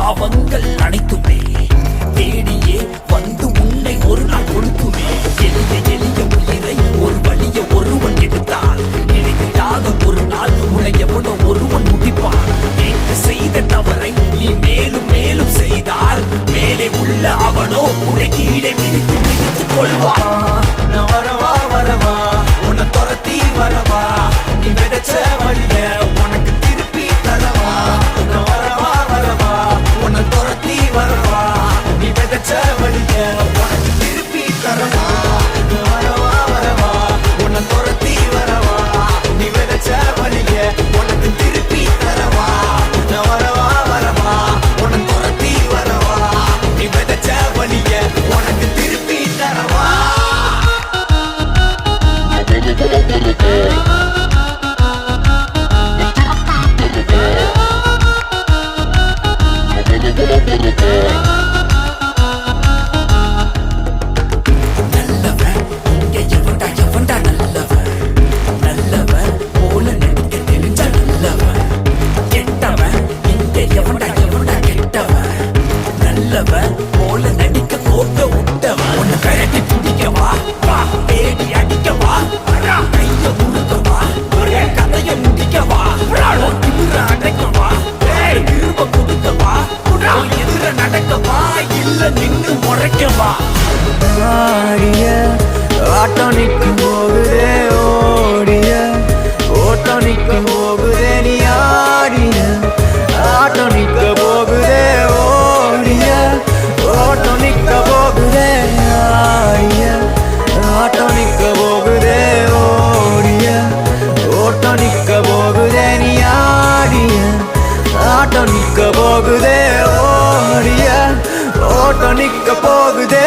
பாவங்கள் அனைத்துமே தேடியே வந்து உன்னை ஒரு நாள் கொடுக்குமே. எளிய எளிய உயிரை ஒரு வழிய ஒருவன் எடுத்தால் நினைக்காத ஒரு நாள் உன்னை எவனோ ஒருவன் முடிப்பான். நேற்று செய்த தவறை நீ மேலும் மேலும் செய்தால் மேலே உள்ள அவனோ உன்னை கீழே மிதித்து மிதித்துக் கொள்வான். நான் வரவா வரவா உன்னை துரத்தி வரவா, நீ விதைச்ச வழிய உனக்கு திருப்பி தரவா. நான் வரவா வரவா உன்னை துரத்தி வரவா, நீ விதைச்ச வழிய உனக்கு திருப்பி தரவா. நான் வரவா வரவா உன்னை துரத்தி வரவா, நீ விதைச்ச வழிய உனக்கு திருப்பி தரவா. நான் வரவா வரவா உன்னை துரத்தி வரவா, நீ விதைச்ச வழிய உனக்கு திருப்பி தரவா. நல்லவன் இங்க எவன்டா எவன்டா நல்லவன், நல்லவன் போல நடிக்க தெரிஞ்ச நல்லவன். கெட்டவன் இங்க எவன்டா எவன்டா கெட்டவன், நல்லவன் போல நடிக்க கோட்டை விட்டவன். உன்னை கழட்டி பிடிக்கவா வா, தேடி அடிக்கவா கைய முழுக்கவா, கதைய முடிக்கவா, திமிர அடைக்கவா, திரும்ப கொடுக்கவா, எதிர நடக்கவா, இல்ல நின்னு முறைக்கவா. ஆடிய ஆட்டம் நிற்கும் போகுதே, ஓடிய ஓட்டம் நிற்கும் போகுதே. நீ ஆடிய ஆட்டம் நிற்க போகுதே, ஓடிய ஓட்டம் நிற்க போகுதே. ஆடிய ஆட்டம் நிற்க போகுதே, ஓடிய ஓட்டம் நிற்க போகுதே. நீ ஆடிய ஆட்டம் நிற்க போகுதே, ஓடிய ஓட்டம் நிற்க போகுதே.